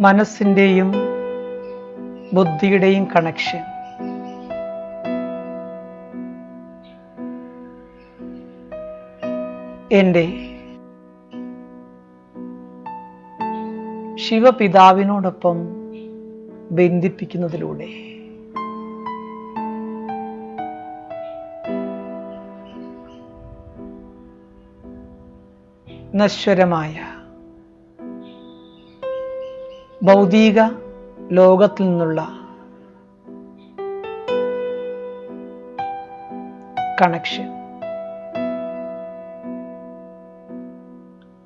മനസ്സിൻ്റെയും ബുദ്ധിയുടെയും connection എൻ്റെ ശിവപിതാവിനോടൊപ്പം ബന്ധിപ്പിക്കുന്നതിലൂടെ നശ്വരമായ ഭൗതിക ലോകത്തിൽ നിന്നുള്ള കണക്ഷൻ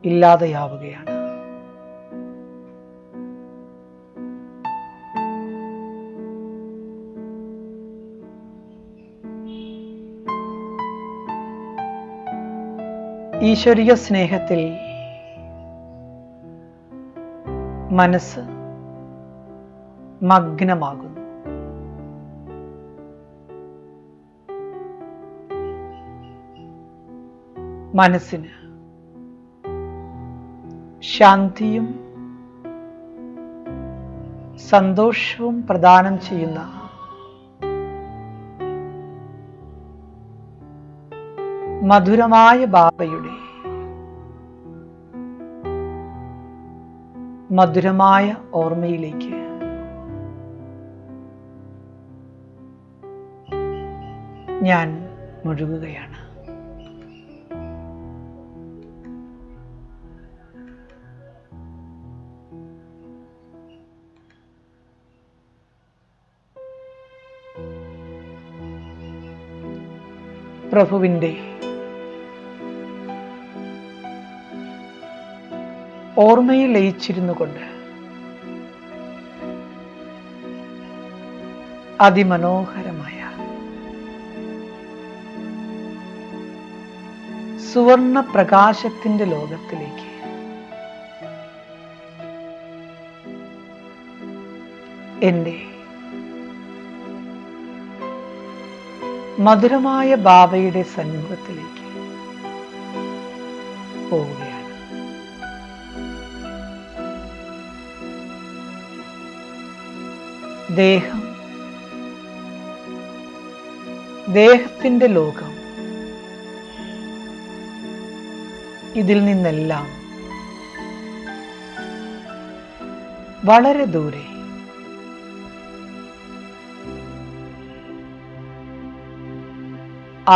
ഇല്ലാതെയാവുകയാണ്. ഈശ്വരീയ സ്നേഹത്തിൽ മനസ്സ് മഗ്നമാകുന്നു. മനസ്സിന് ശാന്തിയും സന്തോഷവും പ്രദാനം ചെയ്യുന്ന മധുരമായ ബാബയുടെ മധുരമായ ഓർമ്മയിലേക്ക് ഞാൻ മുഴുകുകയാണ്. പ്രഭുവിൻ്റെ ഓർമ്മയിൽ ലയിച്ചിരുന്നു കൊണ്ട് അതിമനോഹരമായ സുവർണ പ്രകാശത്തിന്റെ ലോകത്തിലേക്ക് എൻ്റെ മധുരമായ ബാബയുടെ സന്മുഖത്തിലേക്ക് പോവുകയാണ്. ദേഹം, ദേഹത്തിന്റെ ലോകം, ഇതിൽ നിന്നെല്ലാം വളരെ ദൂരെ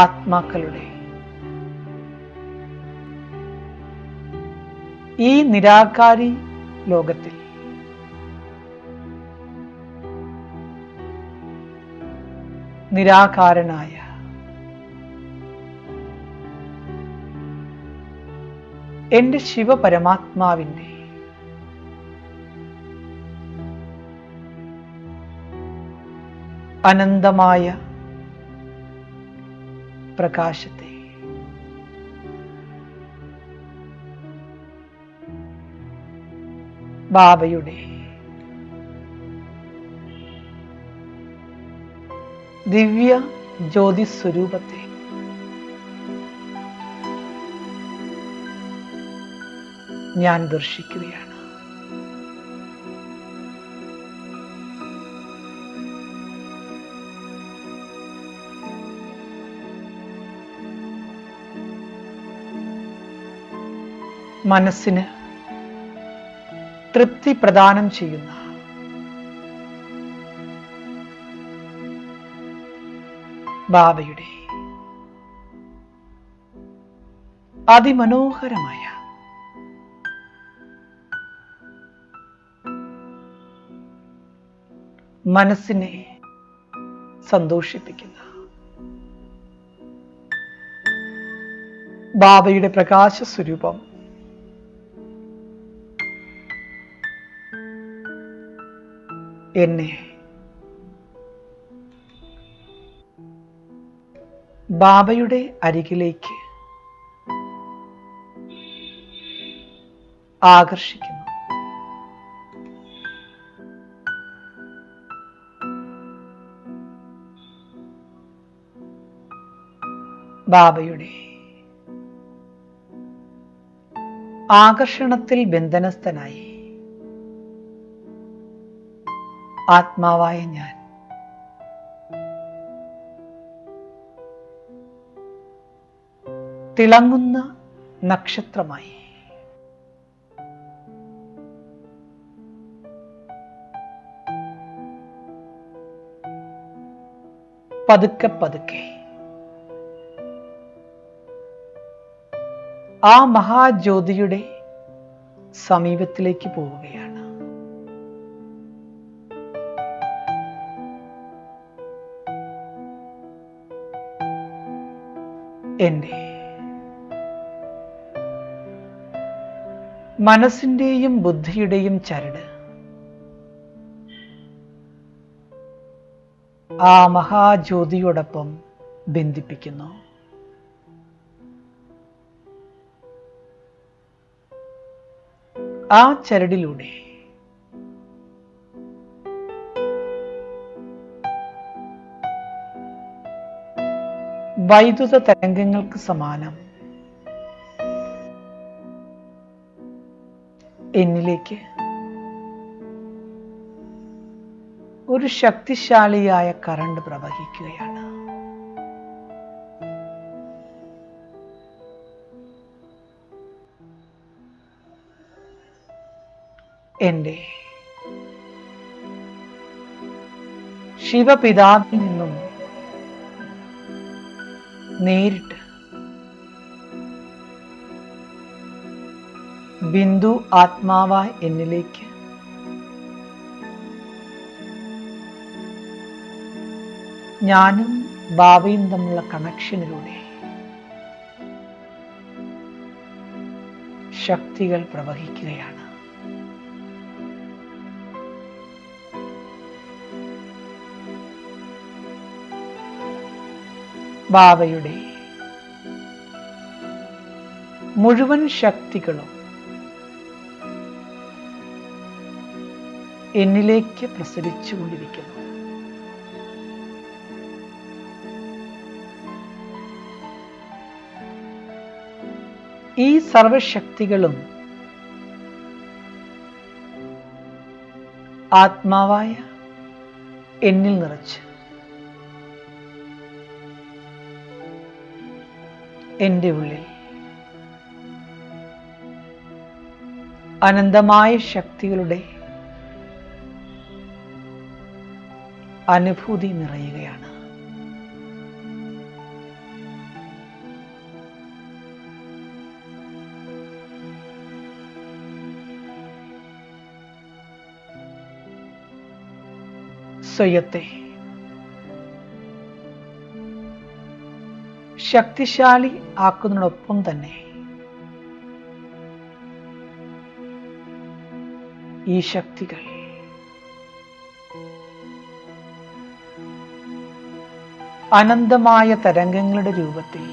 ആത്മാക്കളുടെ ഈ നിരാകാരി ലോകത്തിൽ നിരാകാരനായ എൻ്റെ ശിവപരമാത്മാവിൻ്റെ അനന്തമായ പ്രകാശത്തെ ബാബയുടെ ദിവ്യ ജ്യോതി സ്വരൂപത്തെ ഞാൻ ദർശിക്കുകയാണ്. മനസ്സിന് തൃപ്തി പ്രദാനം ചെയ്യുന്ന ബാബയുടെ അതിമനോഹരമായ മനസ്സിനെ സന്തോഷിപ്പിക്കുന്ന ബാബയുടെ പ്രകാശ സ്വരൂപം എന്നെ ബാബയുടെ അരികിലേക്ക് ആകർഷിക്കുന്നു. ബാബയുടെ ആകർഷണത്തിൽ ബന്ധനസ്ഥനായി ആത്മാവായ ഞാൻ തിളങ്ങുന്ന നക്ഷത്രമായി പതുക്കെ പതുക്കെ ആ മഹാജ്യോതിയുടെ സമീപത്തിലേക്ക് പോവുകയാണ്. എൻ്റെ മനസ്സിന്റെയും ബുദ്ധിയുടെയും ചരട് ആ മഹാജ്യോതിയോടൊപ്പം ബന്ധിപ്പിക്കുന്നു. ആ ചരടിലൂടെ വൈദ്യുത തരംഗങ്ങൾക്ക് സമാനം എന്നിലേക്ക് ഒരു ശക്തിശാലിയായ കറണ്ട് പ്രവഹിക്കുകയാണ്. എൻ്റെ ശിവപിതാവിൽ നിന്നും നേരിട്ട് ബിന്ദു ആത്മാവായി എന്നിലേക്ക് ഞാനും ബാബയും തമ്മിലുള്ള കണക്ഷനിലൂടെ ശക്തികൾ പ്രവഹിക്കുകയാണ്. ബാബയുടെ മുഴുവൻ ശക്തികളും എന്നിലേക്ക് പ്രസരിച്ചുകൊണ്ടിരിക്കുന്നു. ഈ സർവശക്തികളും ആത്മാവായ എന്നിൽ നിറച്ച് എൻ്റെ ഉള്ളിൽ അനന്തമായ ശക്തികളുടെ അനുഭൂതി നിറയുകയാണ്. സ്വയത്തെ ശക്തിശാലി ആക്കുന്നതിനൊപ്പം തന്നെ ഈ ശക്തികൾ അനന്തമായ തരംഗങ്ങളുടെ രൂപത്തിൽ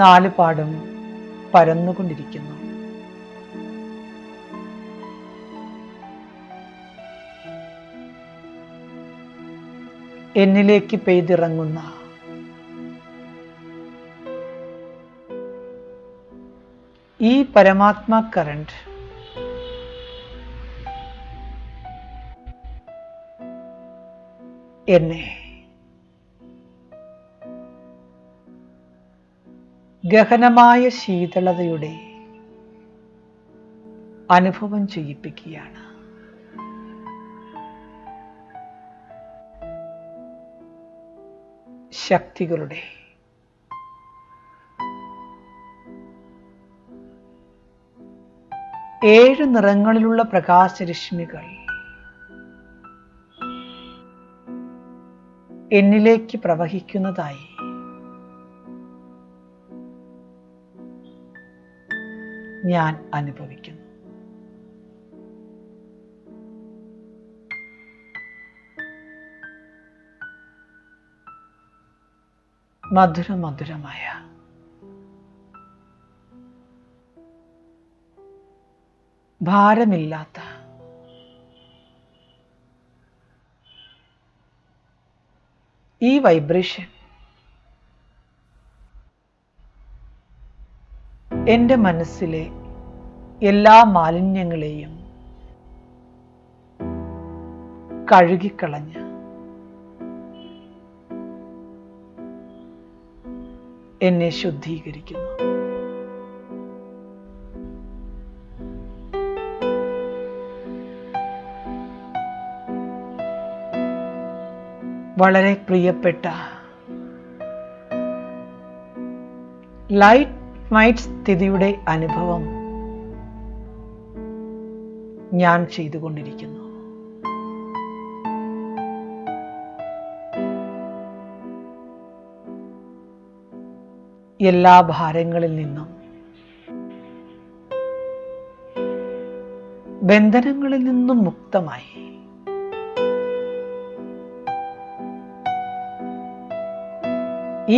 നാലുപാടും പരന്നുകൊണ്ടിരിക്കുന്നു. എന്നിലേക്ക് പെയ്തിറങ്ങുന്ന ഈ പരമാത്മാ കറണ്ട് എന്നെ ഗഹനമായ ശീതളതയുടെ അനുഭവം ചെയ്യിപ്പിക്കുകയാണ്. ശക്തികളുടെ ഏഴ് നിറങ്ങളിലുള്ള പ്രകാശരശ്മികൾ എന്നിലേക്ക് പ്രവഹിക്കുന്നതായി ഞാൻ അനുഭവിക്കുന്നു. മധുരമധുരമായ ഭാരമില്ലാത്ത ഈ വൈബ്രേഷൻ എൻ്റെ മനസ്സിലെ എല്ലാ മാലിന്യങ്ങളെയും കഴുകിക്കളഞ്ഞ് എന്നെ ശുദ്ധീകരിക്കുന്നു. വളരെ പ്രിയപ്പെട്ട ലൈറ്റ് മൈറ്റ് സ്ഥിതിയുടെ അനുഭവം ഞാൻ ചെയ്തുകൊണ്ടിരിക്കുന്നു. എല്ലാ ഭാരങ്ങളിൽ നിന്നും, ബന്ധനങ്ങളിൽ നിന്നും മുക്തമായി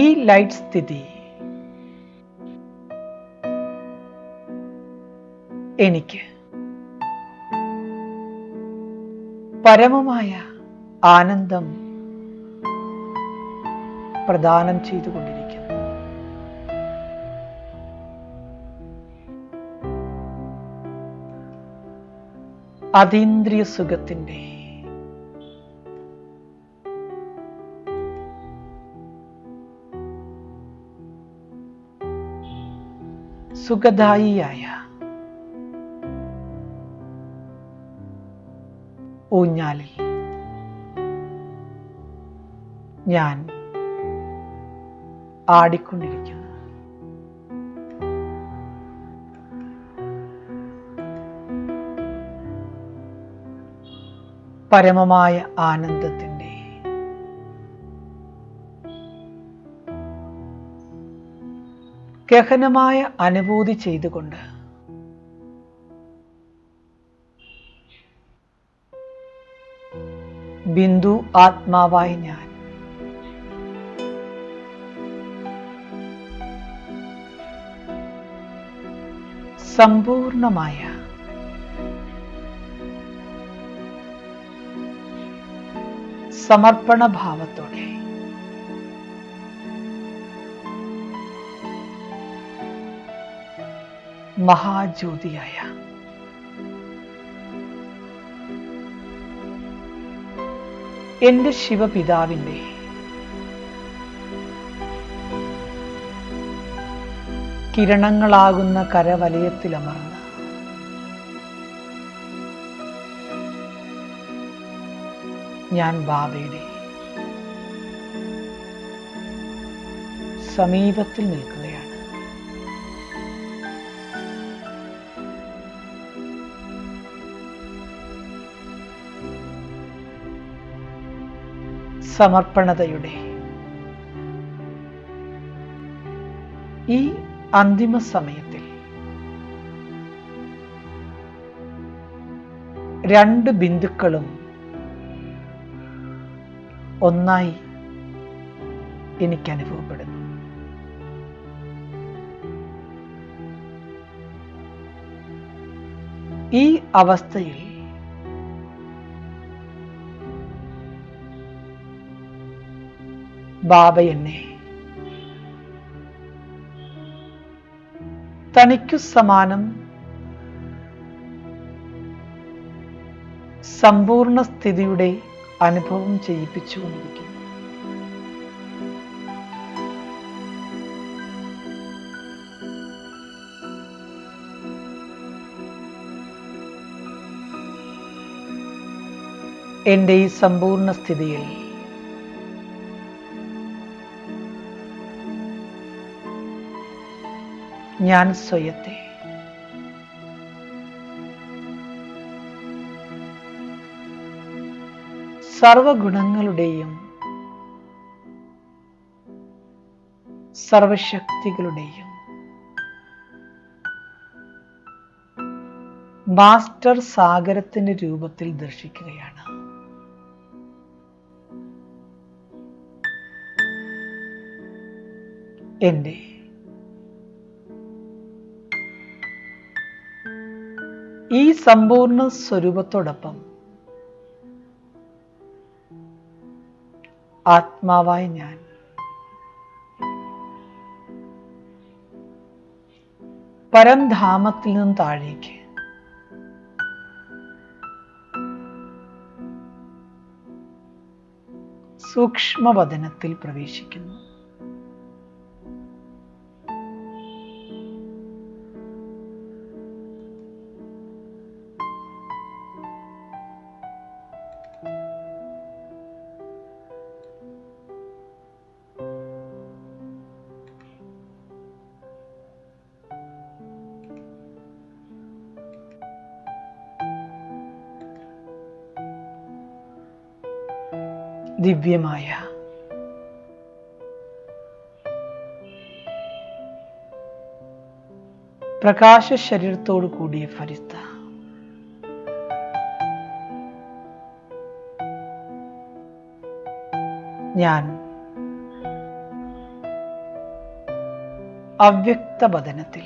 ഈ ലൈറ്റ് സ്ഥിതി എനിക്ക് പരമമായ ആനന്ദം പ്രദാനം ചെയ്തുകൊണ്ടിരിക്കുന്നു. അതീന്ദ്രിയ സുഖത്തിന്റെ സുഖദായിയായ ഊഞ്ഞാലിൽ ഞാൻ ആടിക്കൊണ്ടിരിക്കുന്നു. പരമമായ ആനന്ദത്തിന്റെ ഗഹനമായ അനുഭൂതി ചെയ്തുകൊണ്ട് ബിന്ദു ആത്മാവായ ഞാൻ സമ്പൂർണമായ സമർപ്പണ ഭാവത്തോടെ മഹാജ്യോതിയായ എന്റെ ശിവപിതാവിന്റെ കിരണങ്ങളാകുന്ന കരവലയത്തിലമർന്ന് ഞാൻ ബാബയുടെ സമീപത്തിൽ നിൽക്കുകയാണ്. സമർപ്പണതയുടെ ഈ അന്തിമ സമയത്തിൽ രണ്ട് ബിന്ദുക്കളും ഒന്നായി എനിക്ക് അനുഭവപ്പെടുന്നു. ഈ അവസ്ഥയിൽ ബാബ എന്നെ തനിക്കു സമാനം സമ്പൂർണ്ണ സ്ഥിതിയുടെ അനുഭവം ചെയ്യിപ്പിച്ചുകൊണ്ടിരിക്കുന്നു. എൻ്റെ ഈ സമ്പൂർണ്ണ സ്ഥിതിയിൽ ഞാൻ സ്വയത്തെ സർവഗുണങ്ങളുടെയും സർവശക്തികളുടെയും മാസ്റ്റർ സാഗരത്തിന്റെ രൂപത്തിൽ ദർശിക്കുകയാണ്. എൻ്റെ ഈ സമ്പൂർണ്ണ സ്വരൂപത്തോടൊപ്പം ആത്മാവായ ഞാൻ പരംധാമത്തിൽ നിന്നും താഴേക്ക് സൂക്ഷ്മവദനത്തിൽ പ്രവേശിക്കുന്നു. ദിവ്യമായ പ്രകാശ ശരീരത്തോടു കൂടിയ ഫരിസ്ത ഞാൻ അവ്യക്തവദനത്തിൽ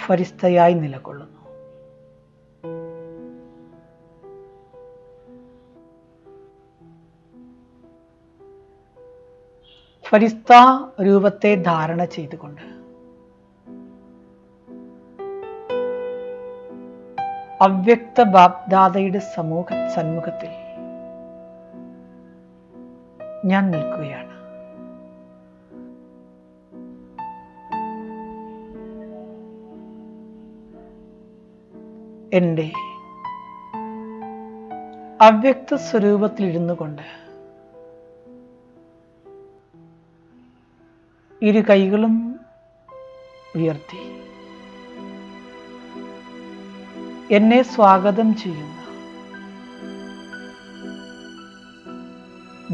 ഫരിസ്തയായി നിലകൊള്ളുന്നു. ഫരിസ്ത രൂപത്തെ ധാരണ ചെയ്തുകൊണ്ട് അവ്യക്ത ബാപ്ദാദയുടെ സന്മുഖത്തിൽ ഞാൻ നിൽക്കുകയാണ്. എൻ്റെ അവ്യക്ത സ്വരൂപത്തിലിരുന്നു കൊണ്ട് ഇരു കൈകളും ഉയർത്തി എന്നെ സ്വാഗതം ചെയ്യുന്ന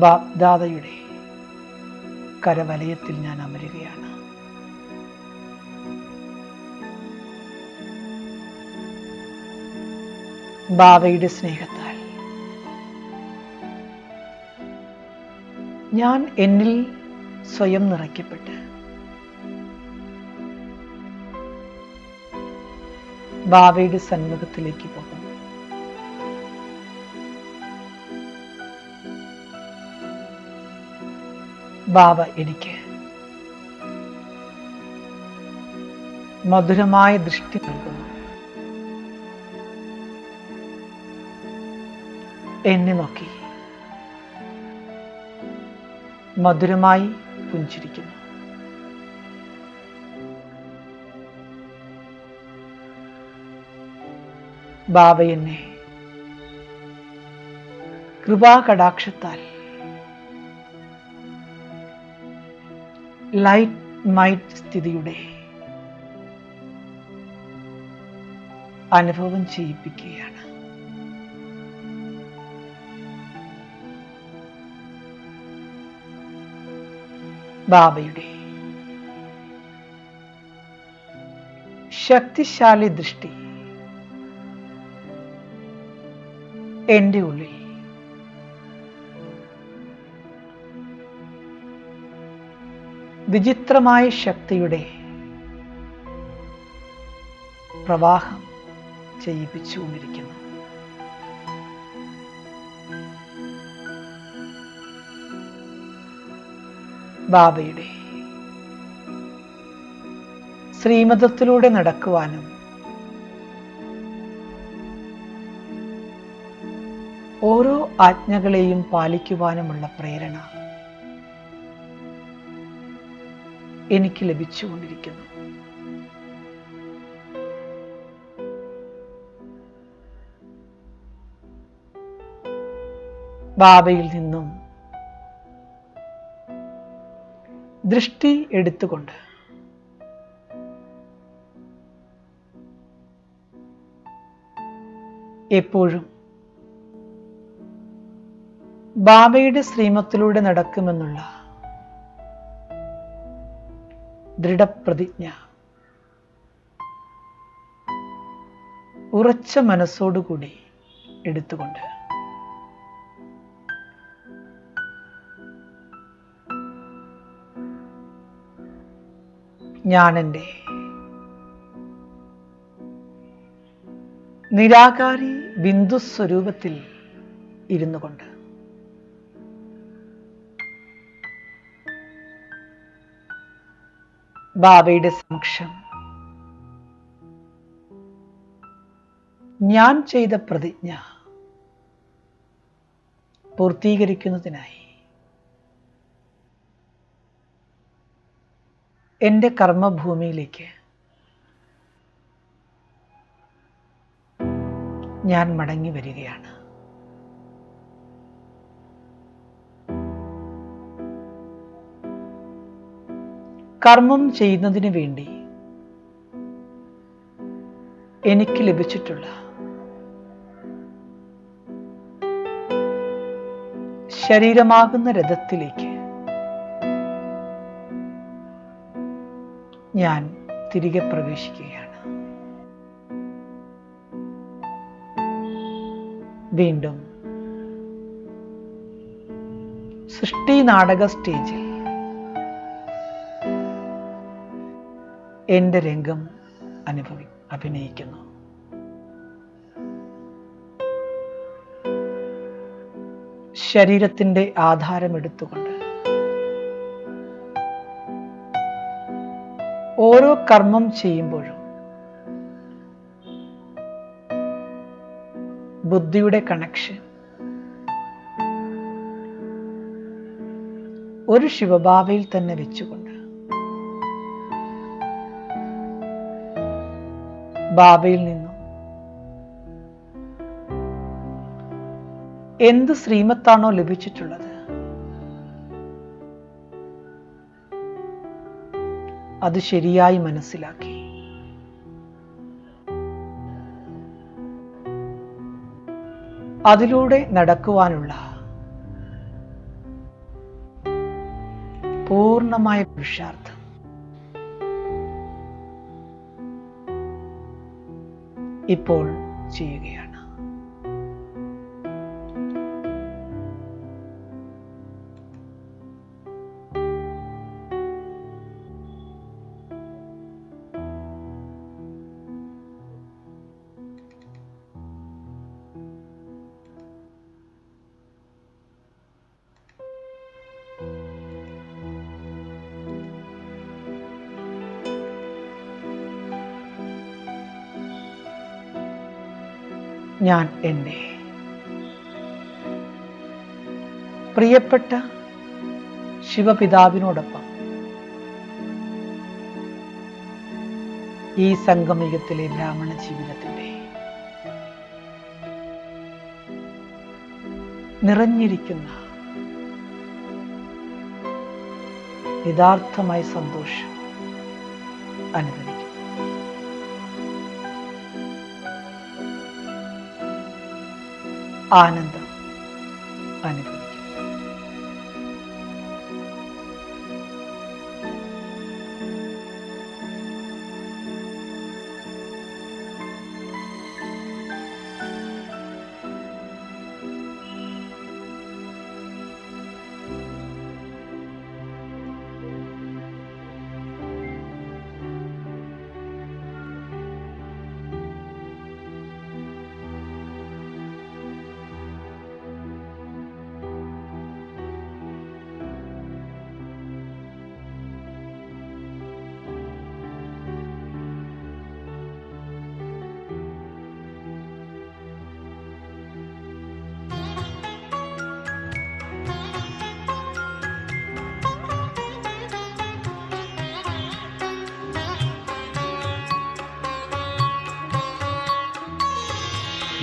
ബാപ്ദാദയുടെ കരവലയത്തിൽ ഞാൻ അമരുകയാണ്. ബാബയുടെ സ്നേഹത്താൽ ഞാൻ എന്നിൽ സ്വയം നിറയ്ക്കപ്പെട്ട് ബാബയുടെ സന്മുഖത്തിലേക്ക് പോകുന്നു. ബാബ എനിക്ക് മധുരമായ ദൃഷ്ടി നൽകുന്നു. എന്നെ നോക്കി മധുരമായി പുഞ്ചിരിക്കുന്നു. ബാബ എന്നെ കൃപാകടാക്ഷത്താൽ ലൈറ്റ് മൈറ്റ് സ്ഥിതിയുടെ അനുഭവം ചെയ്യിപ്പിക്കുകയാണ്. ബാബയുടെ ശക്തിശാലി ദൃഷ്ടി എൻ്റെ ഉള്ളിൽ വിചിത്രമായ ശക്തിയുടെ പ്രവാഹം ചെയ്യിപ്പിച്ചുകൊണ്ടിരിക്കുന്നു. ബാബയുടെ ശ്രീമതത്തിലൂടെ നടക്കുവാനും ഓരോ ആജ്ഞകളെയും പാലിക്കുവാനുമുള്ള പ്രേരണ എനിക്ക് ലഭിച്ചുകൊണ്ടിരിക്കുന്നു. ബാബയിൽ നിന്നും ദൃഷ്ടി എടുത്തുകൊണ്ട് എപ്പോഴും ബാബയുടെ ശ്രീമത്തിലൂടെ നടക്കുമെന്നുള്ള ദൃഢപ്രതിജ്ഞ ഉറച്ച മനസ്സോടുകൂടി എടുത്തുകൊണ്ട് ഞാൻ എൻ്റെ നിരാകാരി ബിന്ദു സ്വരൂപത്തിൽ ഇരുന്നു കൊണ്ട് ബാബയുടെ സമക്ഷം ഞാൻ ചെയ്ത പ്രതിജ്ഞ പൂർത്തീകരിക്കുന്നതിനായി എൻ്റെ കർമ്മഭൂമിയിലേക്ക് ഞാൻ മടങ്ങി വരികയാണ്. കർമ്മം ചെയ്യുന്നതിന് വേണ്ടി എനിക്ക് ലഭിച്ചിട്ടുള്ള ശരീരമാകുന്ന രഥത്തിലേക്ക് ഞാൻ തിരികെ പ്രവേശിക്കുകയാണ്. വീണ്ടും സൃഷ്ടി നാടക സ്റ്റേജിൽ എൻ്റെ രംഗം അഭിനയിക്കുന്നു. ശരീരത്തിൻ്റെ ആധാരമെടുത്തുകൊണ്ട് ഓരോ കർമ്മം ചെയ്യുമ്പോഴും ബുദ്ധിയുടെ കണക്ഷൻ ഒരു ശിവബാബയിൽ തന്നെ വെച്ചുകൊണ്ട് ബാബയിൽ നിന്നും എന്ത് ശ്രീമത്താണോ ലഭിച്ചിട്ടുള്ളത് അത് ശരിയായി മനസ്സിലാക്കി അതിലൂടെ നടക്കുവാനുള്ള പൂർണ്ണമായ പുരുഷാർത്ഥം ഇപ്പോൾ ചെയ്യുകയാണ്. ഞാൻ എൻ്റെ പ്രിയപ്പെട്ട ശിവപിതാവിനോടൊപ്പം ഈ സംഗമയുഗത്തിലെ ബ്രാഹ്മണ ജീവിതത്തിൻ്റെ നിറഞ്ഞിരിക്കുന്ന യഥാർത്ഥമായ സന്തോഷം അനുഭവിക്കുന്നു. ആനന്ദം അനുഭവിക്കും.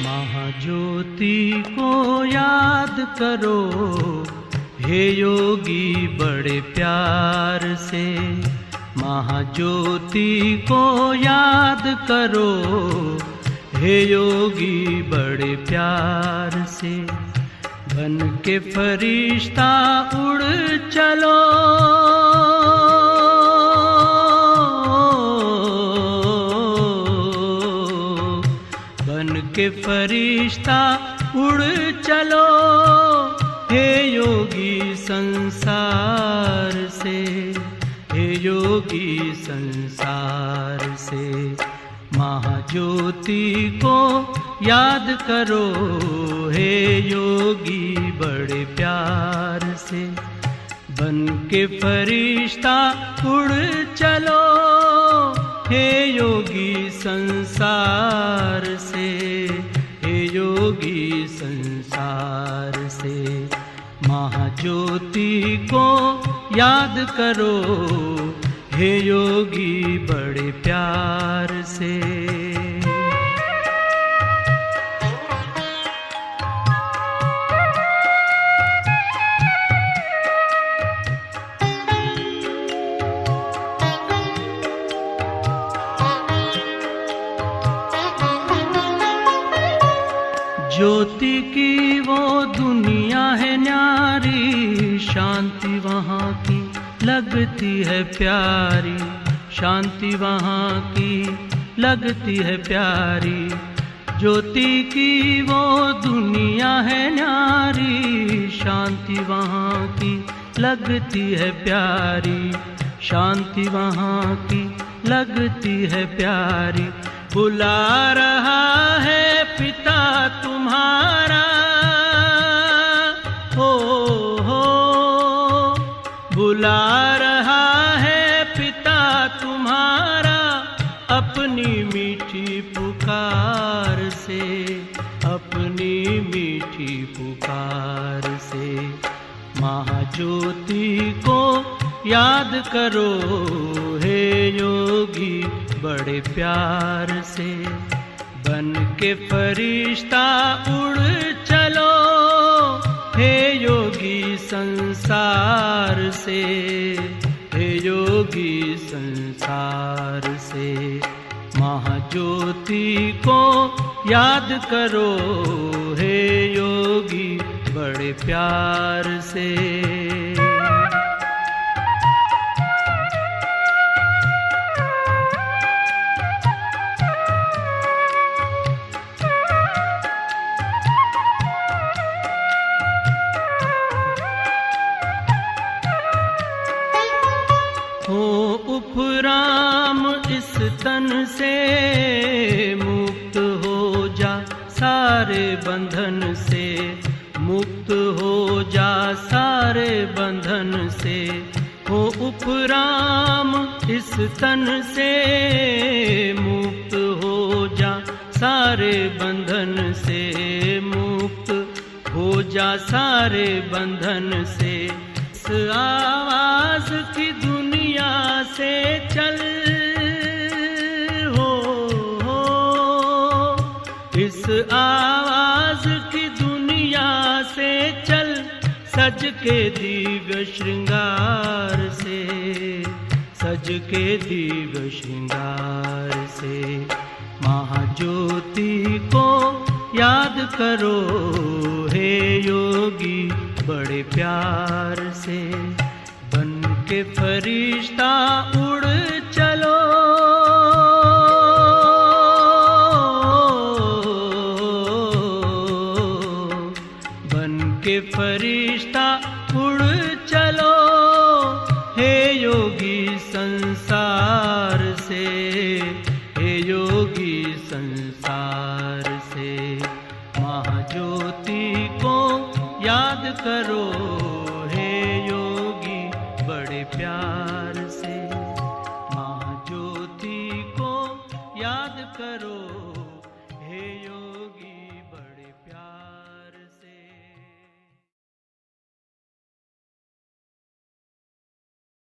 महाज्योति को याद करो हे योगी बड़े प्यार से। महाज्योति को याद करो हे योगी बड़े प्यार से। बन के फरिश्ता उड़ चलो के फरिश्ता उड़ चलो हे योगी संसार से, हे योगी संसार से। महाज्योति को याद करो हे योगी बड़े प्यार से। बन के फरिश्ता उड़ चलो, हे योगी संसार से, हे योगी संसार से। महाज्योति को याद करो, हे योगी बड़े प्यार से। ज्योति की वो दुनिया है न्यारी, शांति वहाँ की लगती है प्यारी, शांति वहाँ की लगती है प्यारी। ज्योति की वो दुनिया है न्यारी, शांति वहाँ की लगती है प्यारी, शांति वहाँ की लगती है प्यारी। बुला रहा है पिता तुम्हारा, हो बुला रहा है पिता तुम्हारा, अपनी मीठी पुकार से, अपनी मीठी पुकार से। महाज्योति को याद करो, हे योगी बड़े प्यार से। बन के फरिश्ता उड़ चलो, हे योगी संसार से, हे योगी संसार से। महाज्योति को याद करो, हे योगी बड़े प्यार से। हो उपराम इस तन से, मुक्त हो जा सारे बंधन से, मुक्त हो जा सारे बंधन से। हो उपराम इस तन से, मुक्त हो जा सारे बंधन से, मुक्त हो जा सारे बंधन से। इस आवाज की दुनिया से चल, हो इस आवाज की दुनिया से चल, सज के दिव्य श्रृंगार से, सज के दिव्य श्रृंगार से। महाज्योति को याद करो, हे योगी बड़े प्यार से। बन के फरिश्ता उड़ चलो, बन के फरिश्ता उड़ चलो, हे योगी संसार से, हे योगी संसार से। महाज्योति को याद करो, हे योगी बड़े प्यार